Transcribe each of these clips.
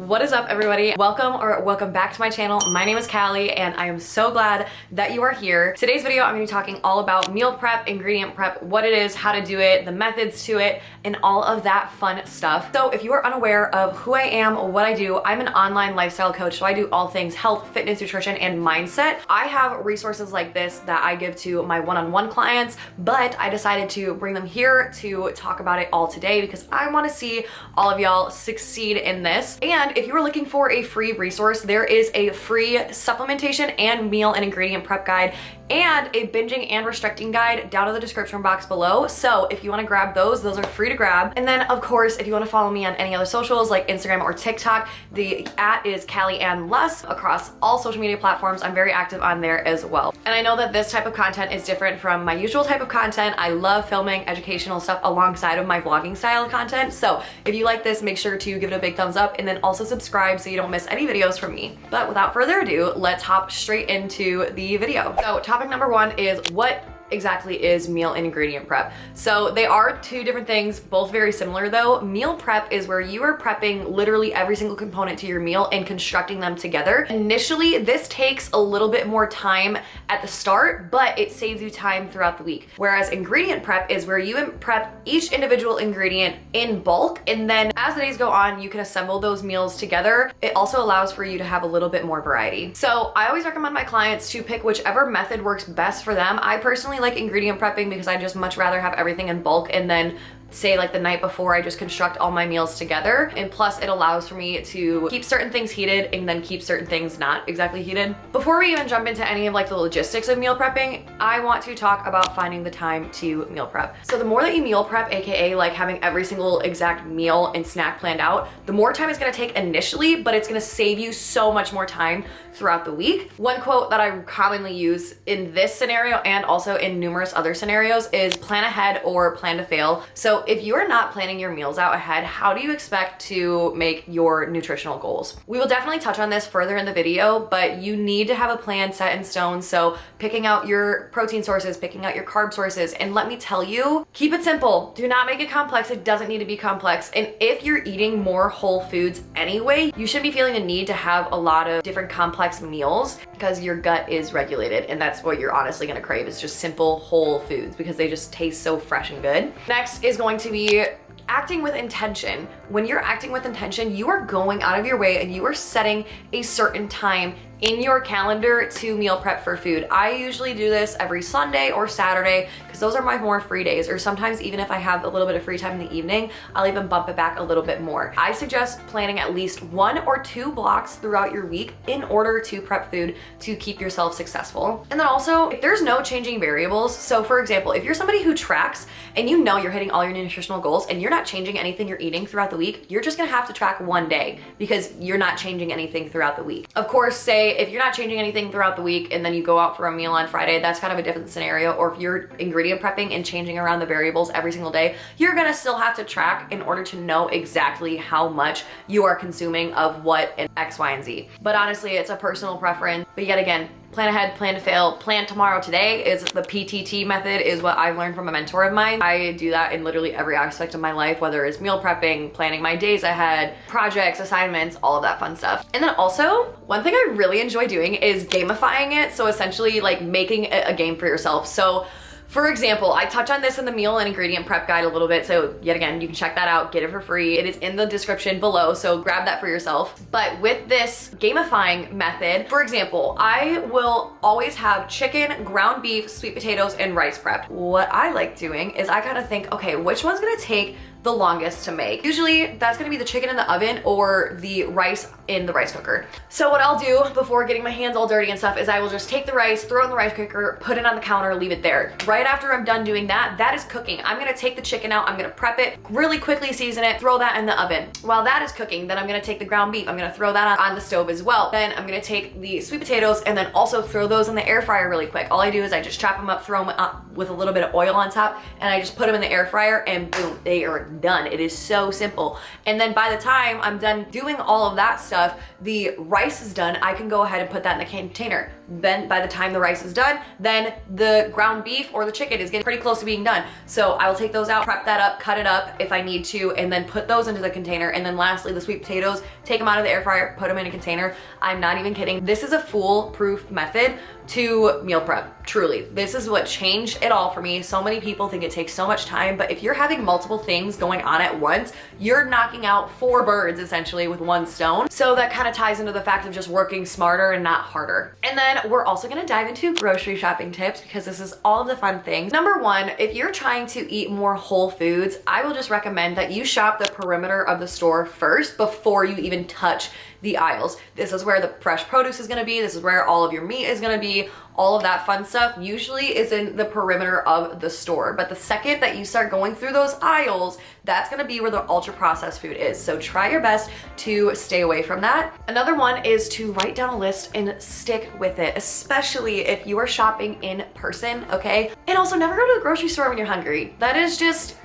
What is up, everybody? Welcome back to my channel. My name is Callie and I am so glad that you are here. Today's video, I'm gonna be talking all about meal prep, ingredient prep, what it is, how to do it, the methods to it, and all of that fun stuff. So if you are unaware of who I am, what I do, I'm an online lifestyle coach, so I do all things health, fitness, nutrition, and mindset. I have resources like this that I give to my one-on-one clients, but I decided to bring them here to talk about it all today because I wanna see all of y'all succeed in this. And if you are looking for a free resource, there is a free supplementation and meal and ingredient prep guide and a binging and restricting guide down in the description box below. So if you wanna grab those are free to grab. And then of course, if you wanna follow me on any other socials like Instagram or TikTok, the @ is Callie Ann Less across all social media platforms. I'm very active on there as well. And I know that this type of content is different from my usual type of content. I love filming educational stuff alongside of my vlogging style content. So if you like this, make sure to give it a big thumbs up and then also subscribe so you don't miss any videos from me. But without further ado, let's hop straight into the video. So topic number one is what exactly is meal and ingredient prep. So they are two different things, both very similar though. Meal prep is where you are prepping literally every single component to your meal and constructing them together. Initially, this takes a little bit more time at the start, but it saves you time throughout the week. Whereas ingredient prep is where you prep each individual ingredient in bulk, and then as the days go on, you can assemble those meals together. It also allows for you to have a little bit more variety. So I always recommend my clients to pick whichever method works best for them. I personally like ingredient prepping because I just much rather have everything in bulk and then say like the night before I just construct all my meals together. And plus it allows for me to keep certain things heated and then keep certain things not exactly heated. Before we even jump into any of like the logistics of meal prepping, I want to talk about finding the time to meal prep. So the more that you meal prep, AKA like having every single exact meal and snack planned out, the more time it's gonna take initially, but it's gonna save you so much more time throughout the week. One quote that I commonly use in this scenario and also in numerous other scenarios is plan ahead or plan to fail. So if you are not planning your meals out ahead, how do you expect to make your nutritional goals? We will definitely touch on this further in the video, but you need to have a plan set in stone. So picking out your protein sources, picking out your carb sources, and let me tell you, keep it simple. Do not make it complex. It doesn't need to be complex. And if you're eating more whole foods anyway, you should be feeling the need to have a lot of different complex meals because your gut is regulated, and that's what you're honestly gonna crave is just simple whole foods because they just taste so fresh and good. Next is going to be acting with intention. When you're acting with intention, you are going out of your way and you are setting a certain time in your calendar to meal prep for food. I usually do this every Sunday or Saturday because those are my more free days, or sometimes even if I have a little bit of free time in the evening, I'll even bump it back a little bit more. I suggest planning at least 1 or 2 blocks throughout your week in order to prep food to keep yourself successful. And then also, if there's no changing variables, so for example, if you're somebody who tracks and you know you're hitting all your nutritional goals and you're not changing anything you're eating throughout the week, you're just gonna have to track one day because you're not changing anything throughout the week. Of course, say if you're not changing anything throughout the week and then you go out for a meal on Friday, that's kind of a different scenario. Or if you're ingredient prepping and changing around the variables every single day, you're gonna still have to track in order to know exactly how much you are consuming of what in X, Y, and Z. But honestly, it's a personal preference. But yet again, plan ahead, plan to fail, plan tomorrow today is the PTT method, is what I've learned from a mentor of mine. I do that in literally every aspect of my life, whether it's meal prepping, planning my days ahead, projects, assignments, all of that fun stuff. And then also, one thing I really enjoy doing is gamifying it. So essentially like making it a game for yourself. So for example, I touch on this in the meal and ingredient prep guide a little bit, so yet again, you can check that out, get it for free. It is in the description below, so grab that for yourself. But with this gamifying method, for example, I will always have chicken, ground beef, sweet potatoes, and rice prepped. What I like doing is I kind of think, okay, which one's gonna take the longest to make? Usually that's gonna be the chicken in the oven or the rice in the rice cooker. So what I'll do before getting my hands all dirty and stuff is I will just take the rice, throw it in the rice cooker, put it on the counter, leave it there. Right after I'm done doing that, that is cooking. I'm gonna take the chicken out, I'm gonna prep it, really quickly season it, throw that in the oven. While that is cooking, then I'm gonna take the ground beef, I'm gonna throw that on the stove as well. Then I'm gonna take the sweet potatoes and then also throw those in the air fryer really quick. All I do is I just chop them up, throw them up with a little bit of oil on top, and I just put them in the air fryer and boom, they are done. It is so simple. And then by the time I'm done doing all of that stuff, the rice is done, I can go ahead and put that in the container. then by the time the rice is done, then the ground beef or the chicken is getting pretty close to being done. So I will take those out, prep that up, cut it up if I need to, and then put those into the container. And then lastly, the sweet potatoes, take them out of the air fryer, put them in a container. I'm not even kidding. This is a foolproof method to meal prep, truly. This is what changed it all for me. So many people think it takes so much time, but if you're having multiple things going on at once, you're knocking out 4 birds essentially with 1 stone. So that kind of ties into the fact of just working smarter and not harder. And then we're also gonna dive into grocery shopping tips because this is all of the fun things. Number 1, if you're trying to eat more whole foods, I will just recommend that you shop the perimeter of the store first before you even touch the aisles. This is where the fresh produce is gonna be. This is where all of your meat is gonna be. All of that fun stuff usually is in the perimeter of the store. But the second that you start going through those aisles, that's gonna be where the ultra processed food is. So try your best to stay away from that. Another one is to write down a list and stick with it, especially if you are shopping in person, okay? And also never go to the grocery store when you're hungry. That is just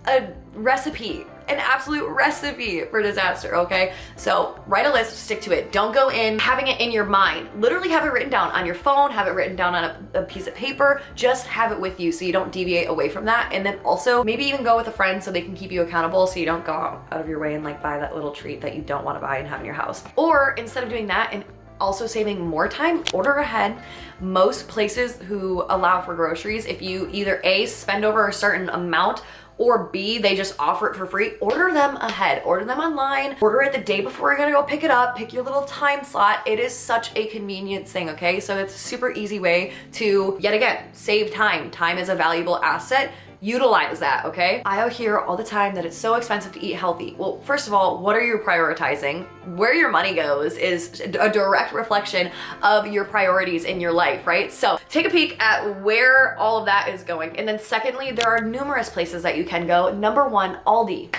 a recipe, an absolute recipe for disaster, okay? So write a list, stick to it. Don't go in having it in your mind. Literally have it written down on your phone, have it written down on a piece of paper, just have it with you so you don't deviate away from that. And then also maybe even go with a friend so they can keep you accountable so you don't go out of your way and like buy that little treat that you don't want to buy and have in your house. Or instead of doing that and also saving more time, order ahead. Most places who allow for groceries, if you either A, spend over a certain amount, or B, they just offer it for free, order them ahead, order them online, order it the day before you're gonna go pick it up, pick your little time slot. It is such a convenience thing, okay? So it's a super easy way to, yet again, save time. Time is a valuable asset. Utilize that, okay? I hear all the time that it's so expensive to eat healthy. Well, first of all, what are you prioritizing? Where your money goes is a direct reflection of your priorities in your life, right? So take a peek at where all of that is going. And then secondly, there are numerous places that you can go. Number 1, Aldi.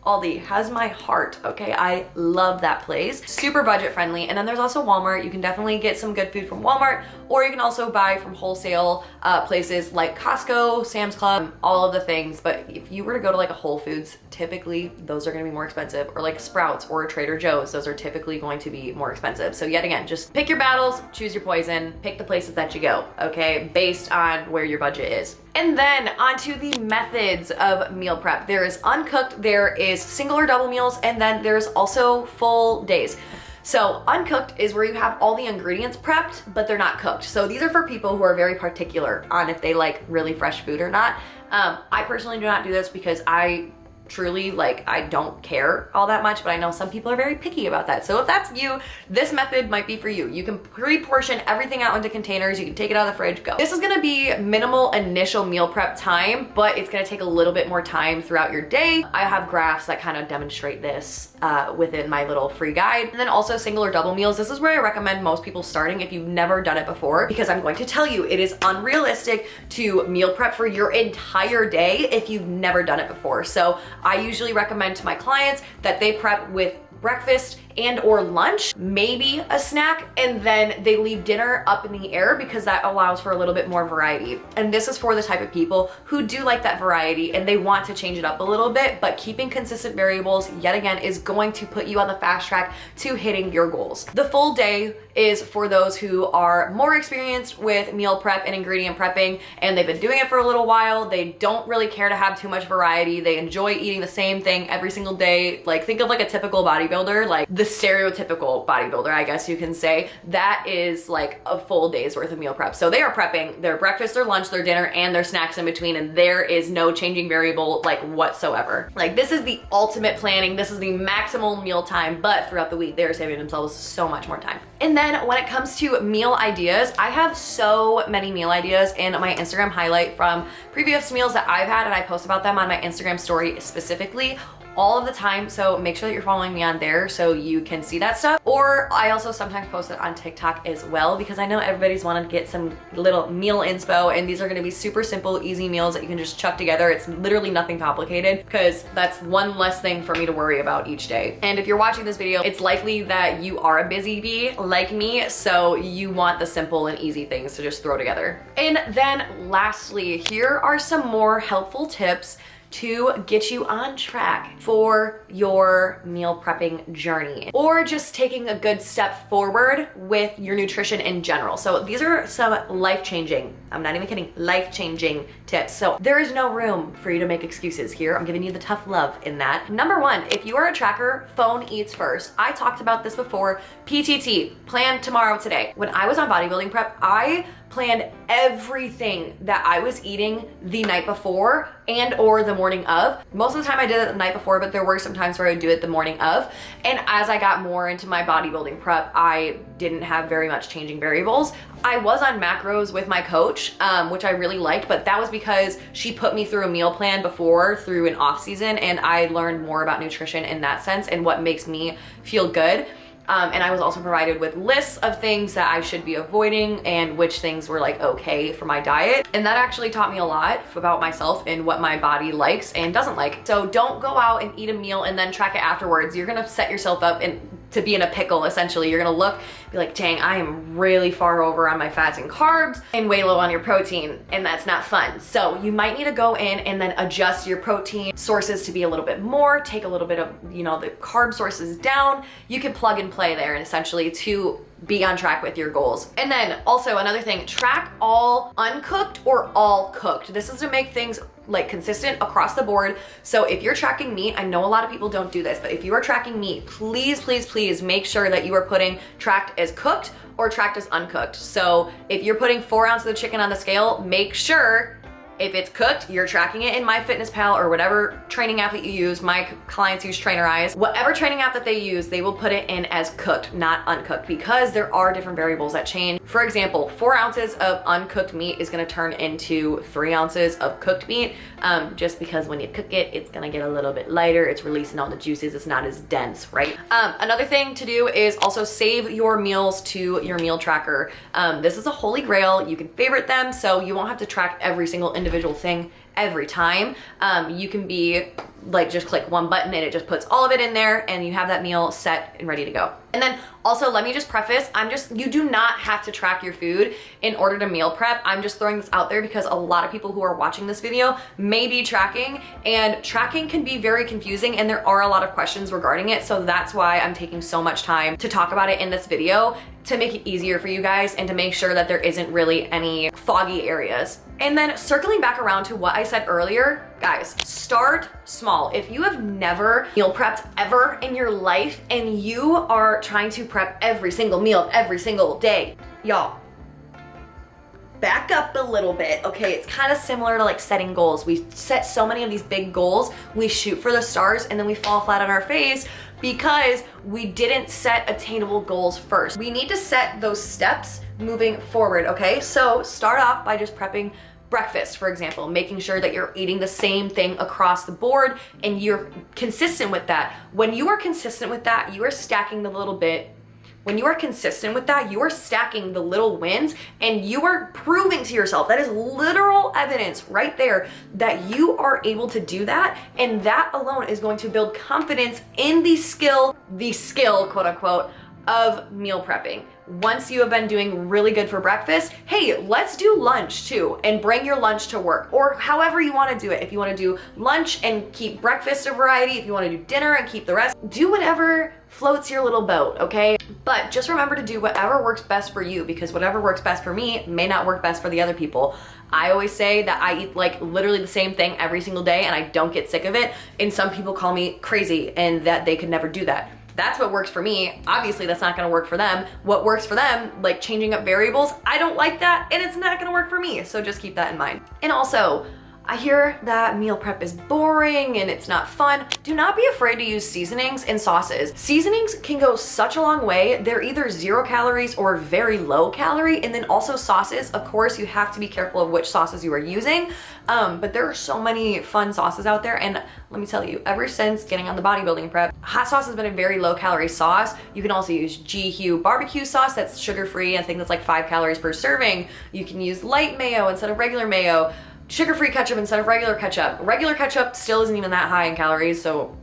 Aldi has my heart, okay? I love that place. Super budget friendly. And then there's also Walmart. You can definitely get some good food from Walmart, or you can also buy from wholesale places like Costco, Sam's Club, all of the things. But if you were to go to like a Whole Foods, typically those are gonna be more expensive, or like Sprouts or Trader Joe's, those are typically going to be more expensive. So yet again, just pick your battles, choose your poison, pick the places that you go, okay? Based on where your budget is. And then onto the methods of meal prep. There is uncooked, there is single or double meals, and then there's also full days. So uncooked is where you have all the ingredients prepped, but they're not cooked. So these are for people who are very particular on if they like really fresh food or not. I personally do not do this because I truly, like, I don't care all that much, but I know some people are very picky about that. So if that's you, this method might be for you. You can pre-portion everything out into containers. You can take it out of the fridge, go. This is gonna be minimal initial meal prep time, but it's gonna take a little bit more time throughout your day. I have graphs that kind of demonstrate this within my little free guide. And then also single or double meals. This is where I recommend most people starting if you've never done it before, because I'm going to tell you, it is unrealistic to meal prep for your entire day if you've never done it before. So I usually recommend to my clients that they prep with breakfast and or lunch, maybe a snack, and then they leave dinner up in the air because that allows for a little bit more variety. And this is for the type of people who do like that variety and they want to change it up a little bit, but keeping consistent variables, yet again, is going to put you on the fast track to hitting your goals. The full day is for those who are more experienced with meal prep and ingredient prepping, and they've been doing it for a little while. They don't really care to have too much variety. They enjoy eating the same thing every single day. Like, think of like a typical bodybuilder, like the stereotypical bodybuilder, I guess you can say. That is like a full day's worth of meal prep. So they are prepping their breakfast, their lunch, their dinner, and their snacks in between, and there is no changing variable like whatsoever. Like, this is the ultimate planning. This is the maximal meal time, but throughout the week, they're saving themselves so much more time. And then when it comes to meal ideas, I have so many meal ideas in my Instagram highlight from previous meals that I've had, and I post about them on my Instagram story specifically all of the time. So make sure that you're following me on there so you can see that stuff. Or I also sometimes post it on TikTok as well, because I know everybody's wanted to get some little meal inspo, and these are gonna be super simple, easy meals that you can just chuck together. It's literally nothing complicated, because that's one less thing for me to worry about each day. And if you're watching this video, it's likely that you are a busy bee like me, so you want the simple and easy things to just throw together. And then lastly, here are some more helpful tips to get you on track for your meal prepping journey, or just taking a good step forward with your nutrition in general. So these are some life-changing, I'm not even kidding, life-changing tips. So there is no room for you to make excuses here. I'm giving you the tough love in that. Number one, if you are a tracker, phone eats first. I talked about this before. PTT, plan tomorrow, today. When I was on bodybuilding prep, I planned everything that I was eating the night before and or the morning of. Most of the time I did it the night before, but there were some times where I would do it the morning of. And as I got more into my bodybuilding prep, I didn't have very much changing variables. I was on macros with my coach, which I really liked, but that was because she put me through a meal plan before through an off season, and I learned more about nutrition in that sense and what makes me feel good. And I was also provided with lists of things that I should be avoiding and which things were like okay for my diet. And that actually taught me a lot about myself and what my body likes and doesn't like. So don't go out and eat a meal and then track it afterwards. You're gonna set yourself up to be in a pickle, essentially. You're gonna look, be like, dang, I am really far over on my fats and carbs and way low on your protein, and that's not fun. So you might need to go in and then adjust your protein sources to be a little bit more, take a little bit of, the carb sources down. You can plug and play there, and essentially to be on track with your goals. And then also another thing, track all uncooked or all cooked. This is to make things like consistent across the board. So if you're tracking meat, I know a lot of people don't do this, but if you are tracking meat, please, please, please make sure that you are putting tracked as cooked or tracked as uncooked. So if you're putting 4 ounces of chicken on the scale, make sure if it's cooked, you're tracking it in MyFitnessPal or whatever training app that you use. My clients use Trainerize. Whatever training app that they use, they will put it in as cooked, not uncooked, because there are different variables that change. For example, 4 ounces of uncooked meat is gonna turn into 3 ounces of cooked meat, just because when you cook it, it's gonna get a little bit lighter. It's releasing all the juices. It's not as dense, right? Another thing to do is also save your meals to your meal tracker. This is a holy grail. You can favorite them, so you won't have to track every single individual thing every time. You can be like, just click one button and it just puts all of it in there, and you have that meal set and ready to go. And then also, let me just preface, you do not have to track your food in order to meal prep. I'm just throwing this out there because a lot of people who are watching this video may be tracking, and tracking can be very confusing, and there are a lot of questions regarding it. So that's why I'm taking so much time to talk about it in this video, to make it easier for you guys and to make sure that there isn't really any foggy areas. And then circling back around to what I said earlier, guys, start small. If you have never meal prepped ever in your life and you are trying to prep every single meal every single day, y'all, back up a little bit, okay? It's kind of similar to like setting goals. We set so many of these big goals, we shoot for the stars, and then we fall flat on our face because we didn't set attainable goals first. We need to set those steps moving forward, okay? So start off by just prepping breakfast, for example, making sure that you're eating the same thing across the board and you're consistent with that. When you are consistent with that, you are stacking the little bit. When you are consistent with that, you are stacking the little wins, and you are proving to yourself, that is literal evidence right there, that you are able to do that. And that alone is going to build confidence in the skill, quote unquote, of meal prepping. Once you have been doing really good for breakfast, hey, let's do lunch too, and bring your lunch to work, or however you want to do it. If you want to do lunch and keep breakfast a variety, if you want to do dinner and keep the rest, do whatever floats your little boat, okay? But just remember to do whatever works best for you, because whatever works best for me may not work best for the other people. I always say that I eat like literally the same thing every single day and I don't get sick of it, and some people call me crazy and that they could never do that. That's what works for me. Obviously, that's not gonna work for them. What works for them, like changing up variables, I don't like that, and it's not gonna work for me. So just keep that in mind. And also, I hear that meal prep is boring and it's not fun. Do not be afraid to use seasonings and sauces. Seasonings can go such a long way. They're either 0 calories or very low calorie. And then also sauces, of course, you have to be careful of which sauces you are using. But there are so many fun sauces out there. And let me tell you, ever since getting on the bodybuilding prep, hot sauce has been a very low calorie sauce. You can also use GQ barbecue sauce that's sugar-free. I think that's like 5 calories per serving. You can use light mayo instead of regular mayo. Sugar-free ketchup instead of regular ketchup. Regular ketchup still isn't even that high in calories, so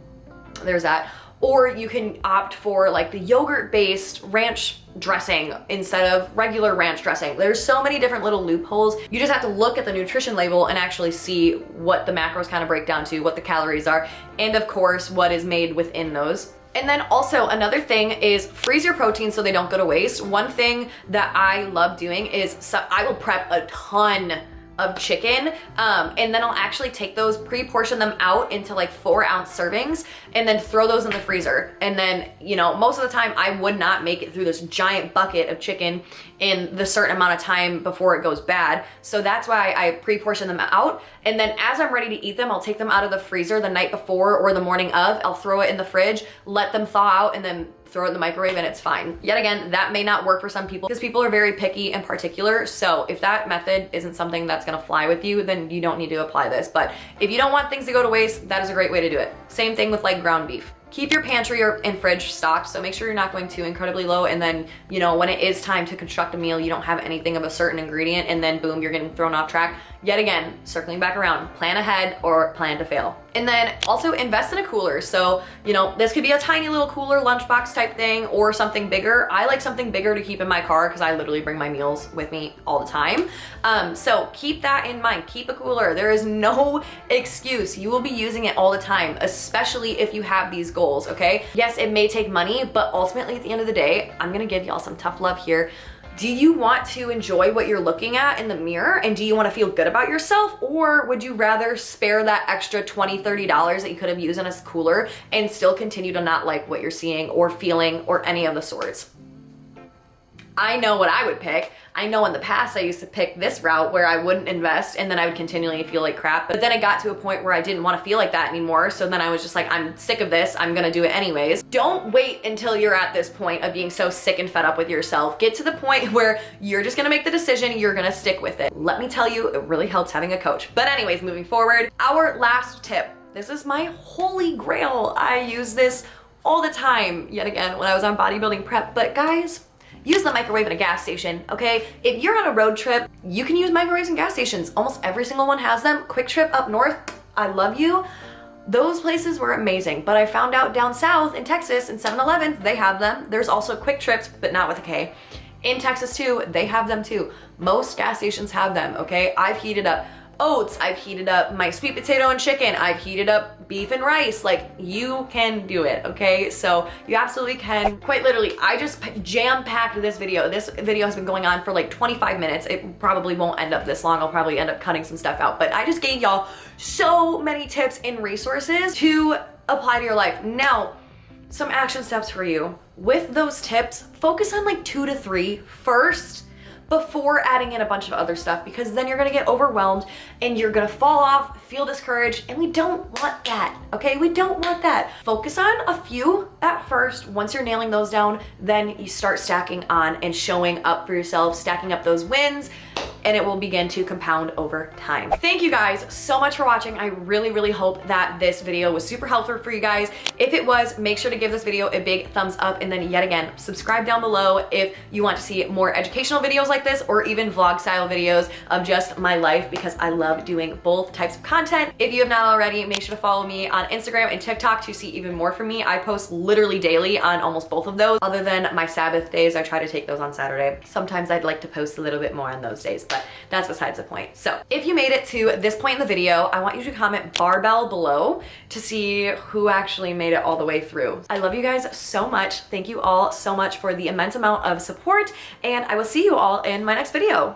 there's that. or you can opt for like the yogurt-based ranch dressing instead of regular ranch dressing. There's so many different little loopholes. You just have to look at the nutrition label and actually see what the macros kind of break down to, what the calories are, and of course, what is made within those. And then also another thing is freeze your proteins so they don't go to waste. One thing that I love doing is I will prep a ton of chicken, and then I'll actually take those, pre-portion them out into like 4-ounce servings, and then throw those in the freezer. And then, you know, most of the time I would not make it through this giant bucket of chicken in the certain amount of time before it goes bad. So that's why I pre-portion them out. And then as I'm ready to eat them, I'll take them out of the freezer the night before or the morning of. I'll throw it in the fridge, let them thaw out, and then throw it in the microwave, and it's fine. Yet again, that may not work for some people because people are very picky and particular. So if that method isn't something that's gonna fly with you, then you don't need to apply this. But if you don't want things to go to waste, that is a great way to do it. Same thing with like ground beef. Keep your pantry and fridge stocked, so make sure you're not going too incredibly low, and then, you know, when it is time to construct a meal, you don't have anything of a certain ingredient, and then boom, you're getting thrown off track. Yet again, circling back around, plan ahead or plan to fail. And then also invest in a cooler. So, you know, this could be a tiny little cooler lunchbox type thing or something bigger. I like something bigger to keep in my car because I literally bring my meals with me all the time. So keep that in mind, keep a cooler. There is no excuse. You will be using it all the time, especially if you have these goals, okay? Yes, it may take money, but ultimately at the end of the day, I'm gonna give y'all some tough love here. Do you want to enjoy what you're looking at in the mirror, and do you want to feel good about yourself, or would you rather spare that extra $20, $30 that you could have used in a cooler and still continue to not like what you're seeing or feeling or any of the sorts? I know what I would pick. I know in the past I used to pick this route where I wouldn't invest and then I would continually feel like crap. But then it got to a point where I didn't want to feel like that anymore. So then I was just like, I'm sick of this. I'm gonna do it anyways. Don't wait until you're at this point of being so sick and fed up with yourself. Get to the point where you're just gonna make the decision, you're gonna stick with it. Let me tell you, it really helps having a coach. But anyways, moving forward, our last tip. This is my holy grail. I use this all the time, yet again, when I was on bodybuilding prep. But guys, use the microwave at a gas station, okay? If you're on a road trip, you can use microwaves in gas stations. Almost every single one has them. Quick Trip up north, I love you. Those places were amazing, but I found out down south in Texas in 7-Elevens, they have them. There's also Quick Trips, but not with a K. In Texas too, they have them too. Most gas stations have them, okay? I've heated up oats, I've heated up my sweet potato and chicken, I've heated up beef and rice. Like, you can do it, okay? So you absolutely can. Quite literally, I just jam-packed this video. This video has been going on for like 25 minutes. It probably won't end up this long. I'll probably end up cutting some stuff out, but I just gave y'all so many tips and resources to apply to your life. Now, some action steps for you. With those tips, focus on like 2 to 3 first, before adding in a bunch of other stuff, because then you're gonna get overwhelmed and you're gonna fall off, feel discouraged, and we don't want that, okay? We don't want that. Focus on a few at first. Once you're nailing those down, then you start stacking on and showing up for yourself, stacking up those wins, and it will begin to compound over time. Thank you guys so much for watching. I really, really hope that this video was super helpful for you guys. If it was, make sure to give this video a big thumbs up, and then yet again, subscribe down below if you want to see more educational videos like this, or even vlog style videos of just my life, because I love doing both types of content. If you have not already, make sure to follow me on Instagram and TikTok to see even more from me. I post literally daily on almost both of those. Other than my Sabbath days, I try to take those on Saturday. Sometimes I'd like to post a little bit more on those days, but that's besides the point. So if you made it to this point in the video, I want you to comment barbell below to see who actually made it all the way through. I love you guys so much. Thank you all so much for the immense amount of support, and I will see you all in my next video.